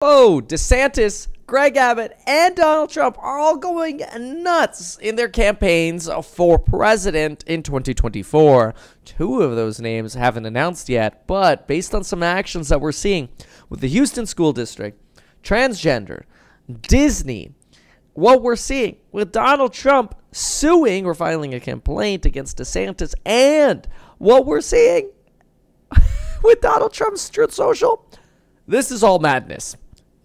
Oh, DeSantis, Greg Abbott, and Donald Trump are all going nuts in their campaigns for president in 2024. Two of those names haven't announced yet, but based on some actions that we're seeing with the Houston School District, transgender, Disney, what we're seeing with Donald Trump suing or filing a complaint against DeSantis, and what we're seeing with Donald Trump's Truth Social, this is all madness.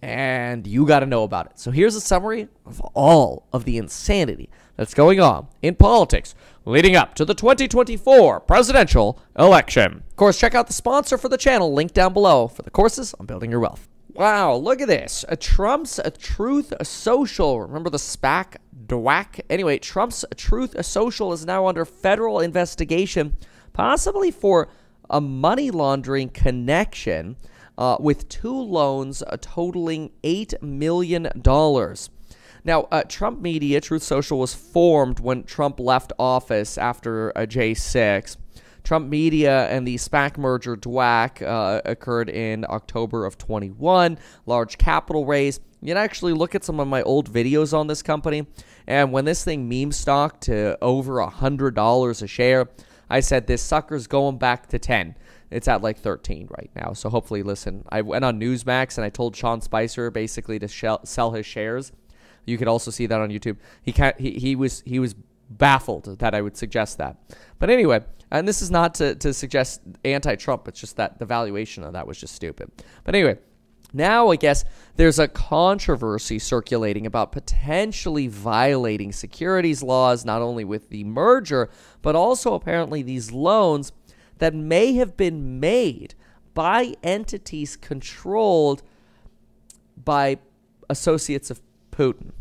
And you got to know about it. So here's a summary of all of the insanity that's going on in politics leading up to the 2024 presidential election. Of course, check out the sponsor for the channel, link down below, for the courses on building your wealth. Wow, look at this. Trump's Truth Social. Remember the SPAC DWAC? Anyway, Trump's Truth Social is now under federal investigation, possibly for a money laundering connection with two loans totaling $8 million. Now, Trump Media, Truth Social, was formed when Trump left office after J6. Trump Media and the SPAC merger DWAC occurred in October of 21. Large capital raise. You can actually look at some of my old videos on this company. And when this thing meme stocked to over $100 a share, I said this sucker's going back to 10. It's at like 13 right now. So hopefully, listen, I went on Newsmax and I told Sean Spicer basically to sell his shares. You could also see that on YouTube. He was baffled that I would suggest that. But anyway, and this is not to suggest anti-Trump. It's just that the valuation of that was just stupid. But anyway, now I guess there's a controversy circulating about potentially violating securities laws, not only with the merger, but also apparently these loans that may have been made by entities controlled by associates of Putin.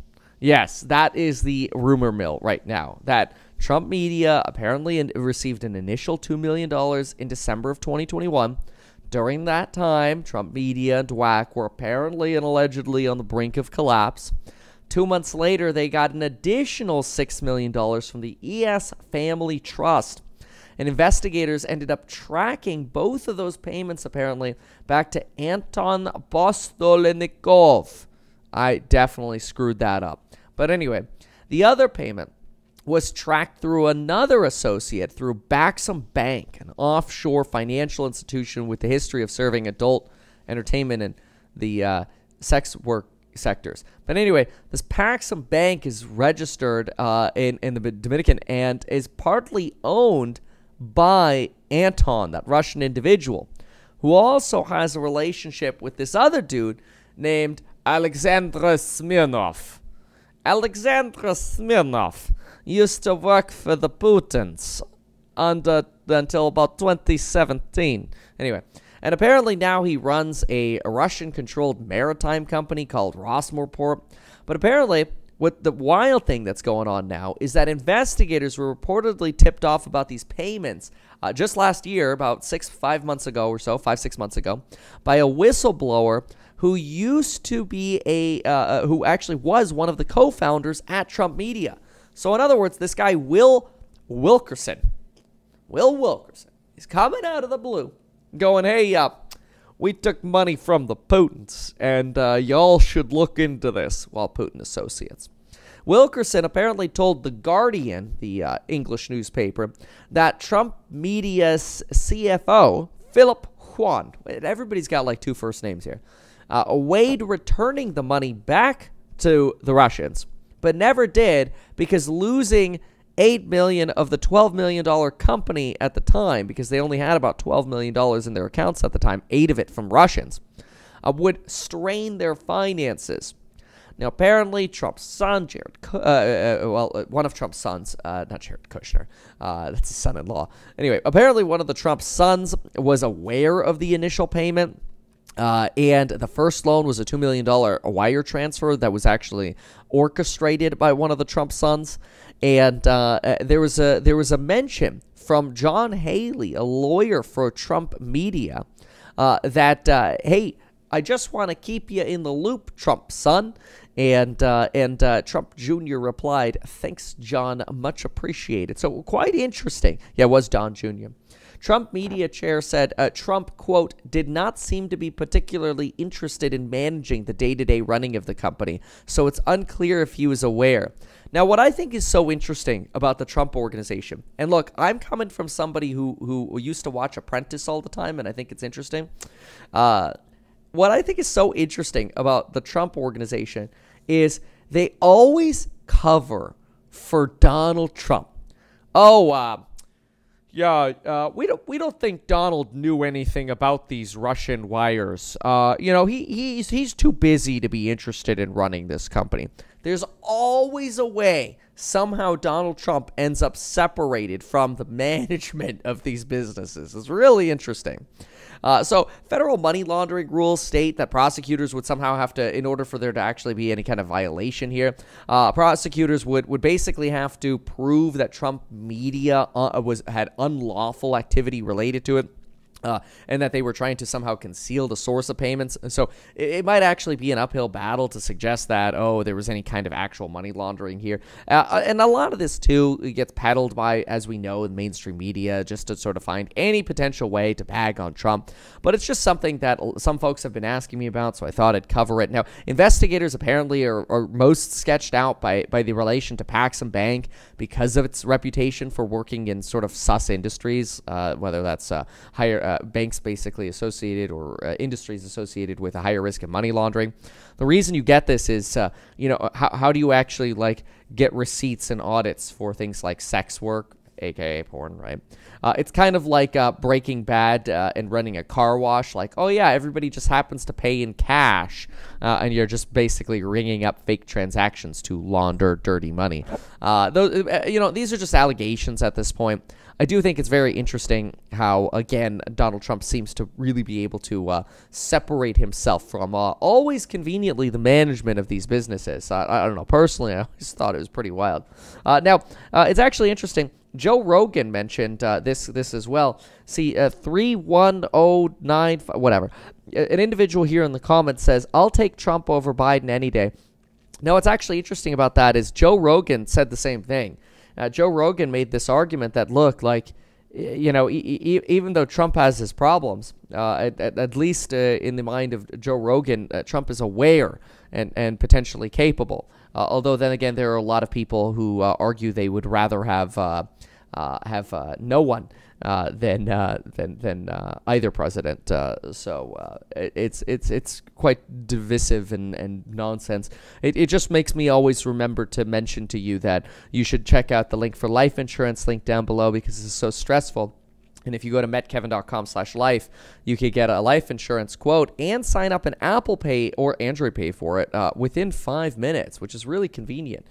Yes, that is the rumor mill right now, that Trump Media apparently received an initial $2 million in December of 2021. During that time, Trump Media and DWAC were apparently and allegedly on the brink of collapse. 2 months later, they got an additional $6 million from the ES Family Trust. And investigators ended up tracking both of those payments, apparently, back to Anton Postolnikov. I definitely screwed that up. But anyway, the other payment was tracked through another associate, through Baxam Bank, an offshore financial institution with a history of serving adult entertainment and the sex work sectors. But anyway, this Baxam Bank is registered in the Dominican and is partly owned by Anton, that Russian individual, who also has a relationship with this other dude named Alexander Smirnov. Alexander Smirnov used to work for the Putins until about 2017. Anyway, and apparently now he runs a Russian-controlled maritime company called Rosmorport. But apparently, what the wild thing that's going on now is that investigators were reportedly tipped off about these payments just last year, about 5 months ago or so, 5-6 months ago, by a whistleblower who used to be who actually was one of the co-founders at Trump Media. So in other words, this guy, Will Wilkerson, he's coming out of the blue going, hey, we took money from the Putins, and y'all should look into this. Well, Putin associates. Wilkerson apparently told The Guardian, the English newspaper, that Trump Media's CFO, Philip Juan, everybody's got like two first names here, weighed returning the money back to the Russians, but never did because losing $8 million of the $12 million company at the time, because they only had about $12 million in their accounts at the time, 8 of it from Russians, would strain their finances. Now, apparently, Trump's son, one of Trump's sons, not Jared Kushner, that's his son-in-law. Anyway, apparently one of the Trump sons was aware of the initial payment, and the first loan was a $2 million wire transfer that was actually orchestrated by one of the Trump sons. And there was a mention from John Haley, a lawyer for Trump Media, that hey, I just want to keep you in the loop, Trump son. And Trump Jr. replied, "Thanks, John, much appreciated." So quite interesting. Yeah, it was Don Jr. Trump media chair said Trump, quote, did not seem to be particularly interested in managing the day-to-day running of the company, so it's unclear if he was aware. Now, what I think is so interesting about the Trump organization, and look, I'm coming from somebody who used to watch Apprentice all the time, and I think it's interesting. What I think is so interesting about the Trump organization is they always cover for Donald Trump. We don't think Donald knew anything about these Russian wires. He's too busy to be interested in running this company. There's always a way somehow Donald Trump ends up separated from the management of these businesses. It's really interesting. So federal money laundering rules state that prosecutors would somehow have to, in order for there to actually be any kind of violation here, prosecutors would basically have to prove that Trump media had unlawful activity related to it. And that they were trying to somehow conceal the source of payments. And so it might actually be an uphill battle to suggest that, there was any kind of actual money laundering here. And a lot of this, too, gets peddled by, as we know, in mainstream media, just to sort of find any potential way to bag on Trump. But it's just something that some folks have been asking me about, so I thought I'd cover it. Now, investigators apparently are most sketched out by the relation to Paxum Bank because of its reputation for working in sort of sus industries, whether that's higher banks basically associated or industries associated with a higher risk of money laundering. The reason you get this is, how do you actually get receipts and audits for things like sex work, aka porn, right? It's kind of like Breaking Bad and running a car wash. Everybody just happens to pay in cash, and you're just basically ringing up fake transactions to launder dirty money. These are just allegations at this point. I do think it's very interesting how, again, Donald Trump seems to really be able to separate himself from always conveniently the management of these businesses. I don't know. Personally, I always thought it was pretty wild. Now, it's actually interesting. Joe Rogan mentioned this as well. See, 31095, whatever. An individual here in the comments says, I'll take Trump over Biden any day. Now, what's actually interesting about that is Joe Rogan said the same thing. Joe Rogan made this argument that, look, even though Trump has his problems, at least in the mind of Joe Rogan, Trump is aware and potentially capable. Although then again, there are a lot of people who argue they would rather have no one than either president. So it's quite divisive and nonsense. It just makes me always remember to mention to you that you should check out the link for life insurance link down below because it's so stressful. And if you go to metkevin.com/life, you could get a life insurance quote and sign up an Apple Pay or Android Pay for it within 5 minutes, which is really convenient.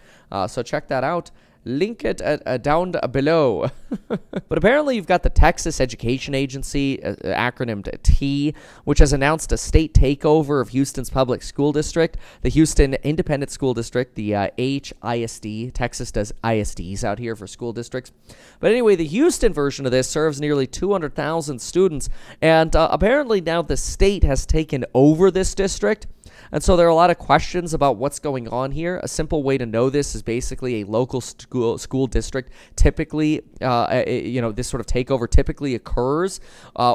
So check that out. Link it down below. But apparently you've got the Texas Education Agency, acronymed T, which has announced a state takeover of Houston's public school district. The Houston Independent School District, the HISD. Texas does ISDs out here for school districts. But anyway, the Houston version of this serves nearly 200,000 students. And apparently now the state has taken over this district. And so there are a lot of questions about what's going on here. A simple way to know this is basically a local school district. Typically, this sort of takeover typically occurs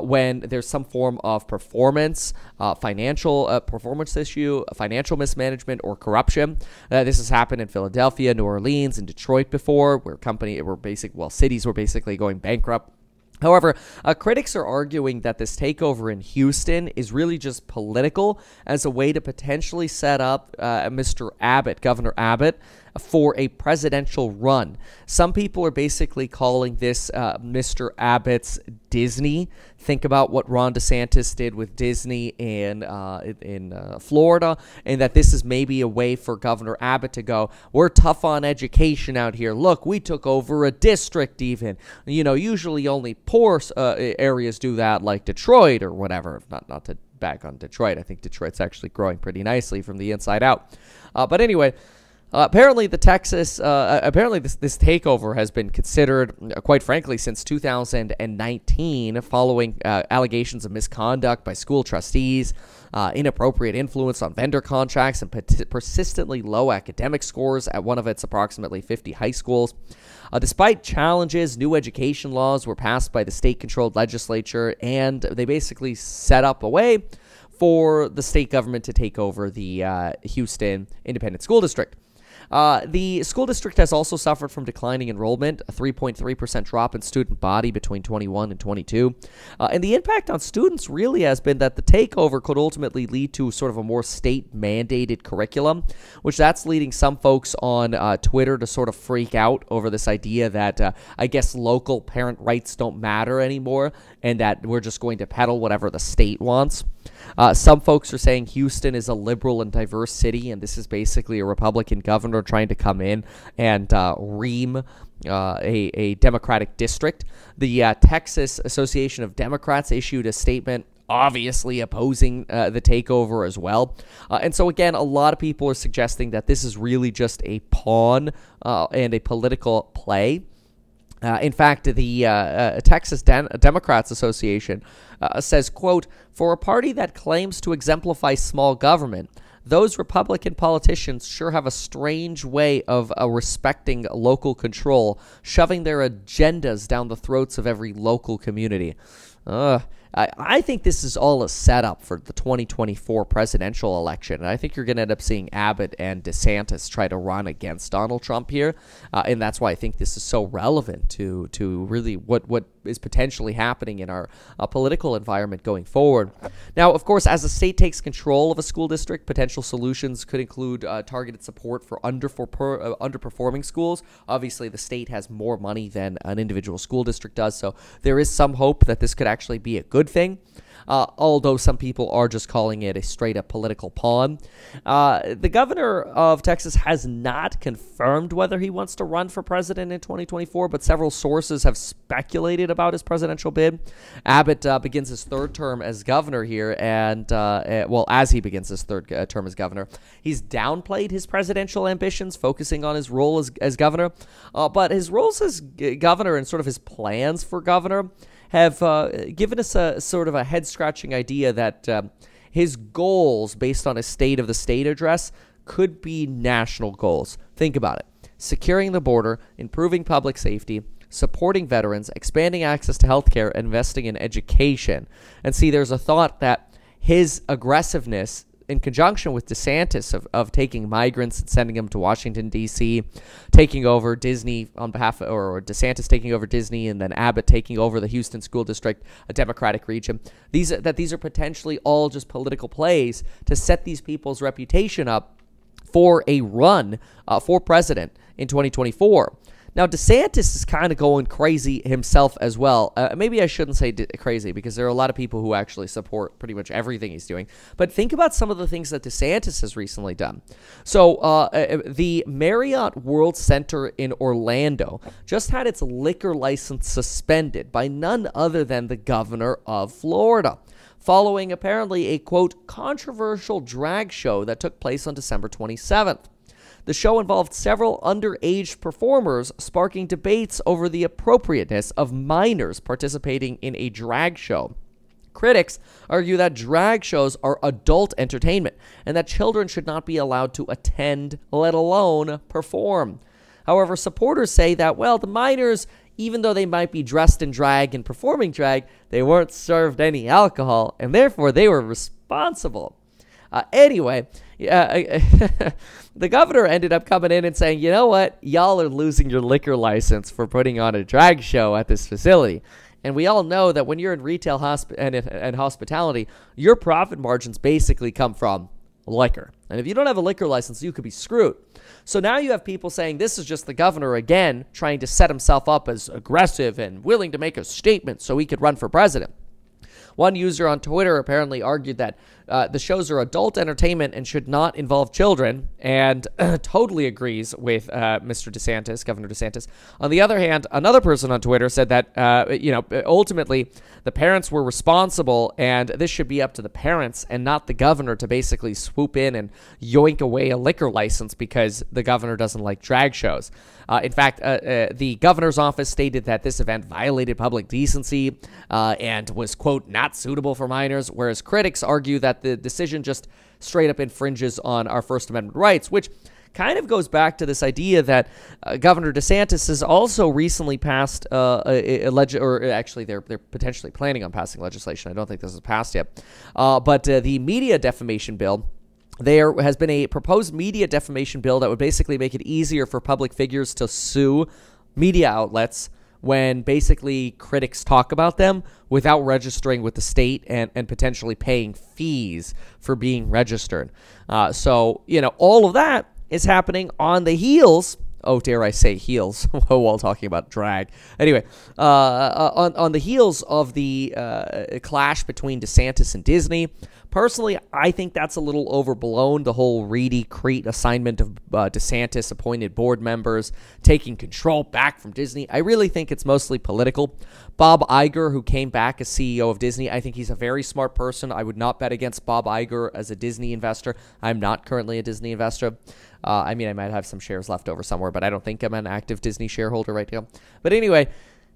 when there's some form of performance, financial performance issue, financial mismanagement, or corruption. This has happened in Philadelphia, New Orleans, and Detroit before, where cities were basically going bankrupt. However, critics are arguing that this takeover in Houston is really just political as a way to potentially set up Mr. Abbott, Governor Abbott, for a presidential run. Some people are basically calling this Mr. Abbott's Disney. Think about what Ron DeSantis did with Disney in Florida, and that this is maybe a way for Governor Abbott to go, we're tough on education out here. Look, we took over a district even. Usually only poor areas do that, like Detroit or whatever. Not to back on Detroit. I think Detroit's actually growing pretty nicely from the inside out. But anyway, Apparently, this takeover has been considered, quite frankly, since 2019, following allegations of misconduct by school trustees, inappropriate influence on vendor contracts, and persistently low academic scores at one of its approximately 50 high schools. Despite challenges, new education laws were passed by the state-controlled legislature, and they basically set up a way for the state government to take over the Houston Independent School District. The school district has also suffered from declining enrollment, a 3.3% drop in student body between 21 and 22. And the impact on students really has been that the takeover could ultimately lead to sort of a more state-mandated curriculum, which that's leading some folks on Twitter to sort of freak out over this idea that I guess local parent rights don't matter anymore and that we're just going to peddle whatever the state wants. Some folks are saying Houston is a liberal and diverse city, and this is basically a Republican governor trying to come in and ream a Democratic district. The Texas Association of Democrats issued a statement obviously opposing the takeover as well. And so, again, a lot of people are suggesting that this is really just a pawn and a political play. In fact, the Texas Democrats Association says, quote, "For a party that claims to exemplify small government, those Republican politicians sure have a strange way of respecting local control, shoving their agendas down the throats of every local community." I think this is all a setup for the 2024 presidential election. And I think you're going to end up seeing Abbott and DeSantis try to run against Donald Trump here. And that's why I think this is so relevant to really what is potentially happening in our political environment going forward. Now, of course, as the state takes control of a school district, potential solutions could include targeted support for underperforming schools. Obviously, the state has more money than an individual school district does, so there is some hope that this could actually be a good thing. Although some people are just calling it a straight-up political pawn. The governor of Texas has not confirmed whether he wants to run for president in 2024, but several sources have speculated about his presidential bid. Abbott begins his third term as governor here, and, as he begins his third term as governor, he's downplayed his presidential ambitions, focusing on his role as governor. But his roles as governor and sort of his plans for governor have given us a sort of a head-scratching idea that his goals, based on his State of the State address, could be national goals. Think about it. Securing the border, improving public safety, supporting veterans, expanding access to healthcare, investing in education. And see, there's a thought that his aggressiveness in conjunction with DeSantis of taking migrants and sending them to Washington, D.C., taking over Disney on behalf of, or DeSantis taking over Disney, and then Abbott taking over the Houston School District, a Democratic region. These are potentially all just political plays to set these people's reputation up for a run for president in 2024. Now, DeSantis is kind of going crazy himself as well. Maybe I shouldn't say crazy, because there are a lot of people who actually support pretty much everything he's doing. But think about some of the things that DeSantis has recently done. So the Marriott World Center in Orlando just had its liquor license suspended by none other than the governor of Florida, following apparently a, quote, controversial drag show that took place on December 27th. The show involved several underage performers, sparking debates over the appropriateness of minors participating in a drag show. Critics argue that drag shows are adult entertainment and that children should not be allowed to attend, let alone perform. However, supporters say that, well, the minors, even though they might be dressed in drag and performing drag, they weren't served any alcohol, and therefore they were responsible. Anyway, the governor ended up coming in and saying, you know what, y'all are losing your liquor license for putting on a drag show at this facility. And we all know that when you're in retail and hospitality, your profit margins basically come from liquor. And if you don't have a liquor license, you could be screwed. So now you have people saying this is just the governor again trying to set himself up as aggressive and willing to make a statement so he could run for president. One user on Twitter apparently argued that the shows are adult entertainment and should not involve children, and totally agrees with Mr. DeSantis, Governor DeSantis. On the other hand, another person on Twitter said that, ultimately the parents were responsible, and this should be up to the parents and not the governor to basically swoop in and yoink away a liquor license because the governor doesn't like drag shows. In fact, the governor's office stated that this event violated public decency and was, quote, not suitable for minors, whereas critics argue that the decision just straight up infringes on our First Amendment rights, which kind of goes back to this idea that Governor DeSantis has also recently passed actually they're potentially planning on passing legislation. I don't think this is passed yet. But the media defamation bill, there has been a proposed media defamation bill that would basically make it easier for public figures to sue media outlets when basically critics talk about them without registering with the state and potentially paying fees for being registered. So, all of that is happening on the heels, dare I say heels, while talking about drag. Anyway, on the heels of the clash between DeSantis and Disney. Personally, I think that's a little overblown, the whole Reedy Crete assignment of DeSantis appointed board members taking control back from Disney. I really think it's mostly political. Bob Iger, who came back as CEO of Disney, I think he's a very smart person. I would not bet against Bob Iger as a Disney investor. I'm not currently a Disney investor. I might have some shares left over somewhere, but I don't think I'm an active Disney shareholder right now. But anyway,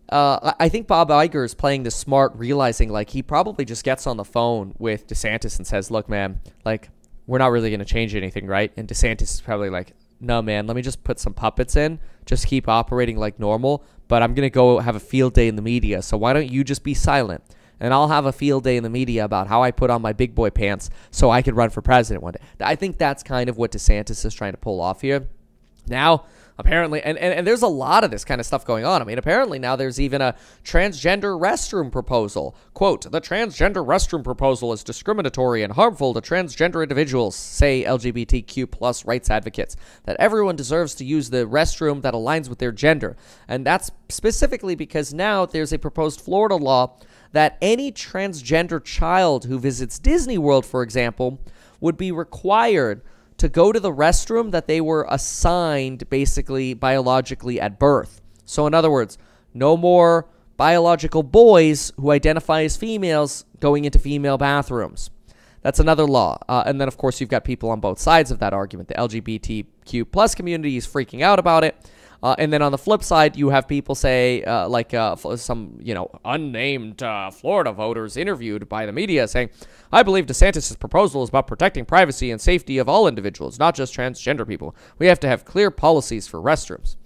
I think Bob Iger is playing this smart, realizing like he probably just gets on the phone with DeSantis and says, look, man, like we're not really going to change anything, right? And DeSantis is probably like, no, man, let me just put some puppets in, just keep operating like normal, but I'm going to go have a field day in the media. So why don't you just be silent? And I'll have a field day in the media about how I put on my big boy pants so I could run for president one day. I think that's kind of what DeSantis is trying to pull off here. Now, apparently, and there's a lot of this kind of stuff going on. I mean, apparently now there's even a transgender restroom proposal. Quote, the transgender restroom proposal is discriminatory and harmful to transgender individuals, say LGBTQ plus rights advocates, that everyone deserves to use the restroom that aligns with their gender. And that's specifically because now there's a proposed Florida law that any transgender child who visits Disney World, for example, would be required to go to the restroom that they were assigned basically biologically at birth. So in other words, no more biological boys who identify as females going into female bathrooms. That's another law. And then, of course, you've got people on both sides of that argument. The LGBTQ plus community is freaking out about it. And then on the flip side, you have people say, some, unnamed Florida voters interviewed by the media saying, I believe DeSantis' proposal is about protecting privacy and safety of all individuals, not just transgender people. We have to have clear policies for restrooms.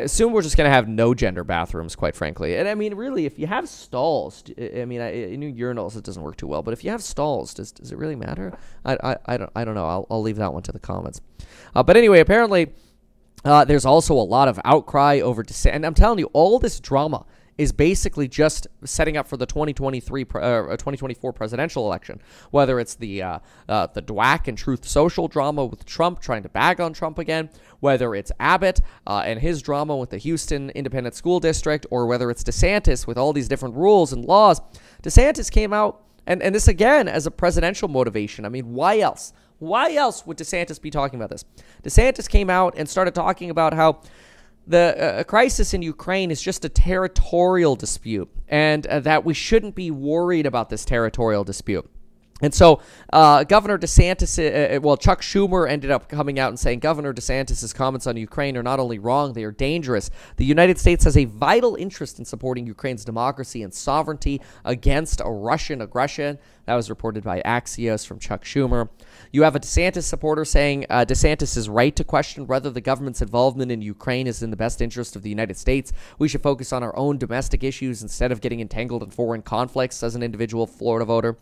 Soon we're just going to have no gender bathrooms, quite frankly. And I mean, really, if you have stalls, in urinals, it doesn't work too well. But if you have stalls, does it really matter? I don't know. I'll leave that one to the comments. But anyway, apparently, there's also a lot of outcry over DeSantis. And I'm telling you, all this drama is basically just setting up for the 2024 presidential election. Whether it's the DWAC and Truth Social drama with Trump trying to bag on Trump again, whether it's Abbot and his drama with the Houston Independent School District, or whether it's DeSantis with all these different rules and laws. DeSantis came out, and this again as a presidential motivation. I mean, why else? Why else would DeSantis be talking about this? DeSantis came out and started talking about how the crisis in Ukraine is just a territorial dispute, and that we shouldn't be worried about this territorial dispute. And so Governor DeSantis, Chuck Schumer ended up coming out and saying Governor DeSantis' comments on Ukraine are not only wrong, they are dangerous. The United States has a vital interest in supporting Ukraine's democracy and sovereignty against a Russian aggression. That was reported by Axios from Chuck Schumer. You have a DeSantis supporter saying DeSantis is right to question whether the government's involvement in Ukraine is in the best interest of the United States. We should focus on our own domestic issues instead of getting entangled in foreign conflicts, says an individual Florida voter.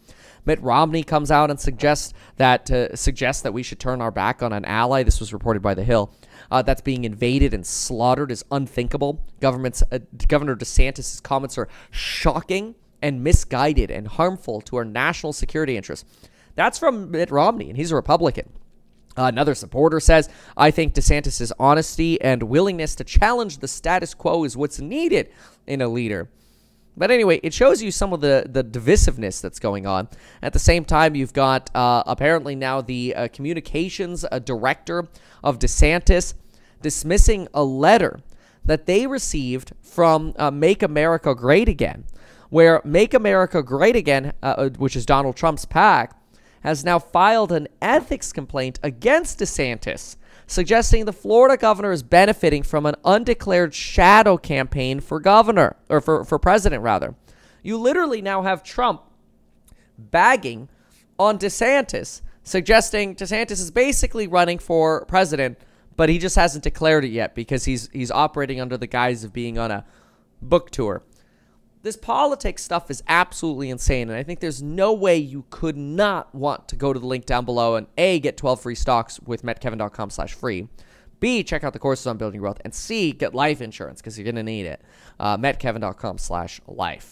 Mitt Romney comes out and suggests that we should turn our back on an ally. This was reported by The Hill. That's being invaded and slaughtered is unthinkable. Governor DeSantis' comments are shocking and misguided and harmful to our national security interests. That's from Mitt Romney, and he's a Republican. Another supporter says, I think DeSantis' honesty and willingness to challenge the status quo is what's needed in a leader. But anyway, it shows you some of the divisiveness that's going on. At the same time, you've got apparently now the communications director of DeSantis dismissing a letter that they received from Make America Great Again, where Make America Great Again, which is Donald Trump's PAC, has now filed an ethics complaint against DeSantis, suggesting the Florida governor is benefiting from an undeclared shadow campaign for governor, or for president, rather. You literally now have Trump bagging on DeSantis, suggesting DeSantis is basically running for president, but he just hasn't declared it yet because he's operating under the guise of being on a book tour. This politics stuff is absolutely insane, and I think there's no way you could not want to go to the link down below and A, get 12 free stocks with metkevin.com/free, B, check out the courses on building wealth, and C, get life insurance because you're going to need it. metkevin.com/life.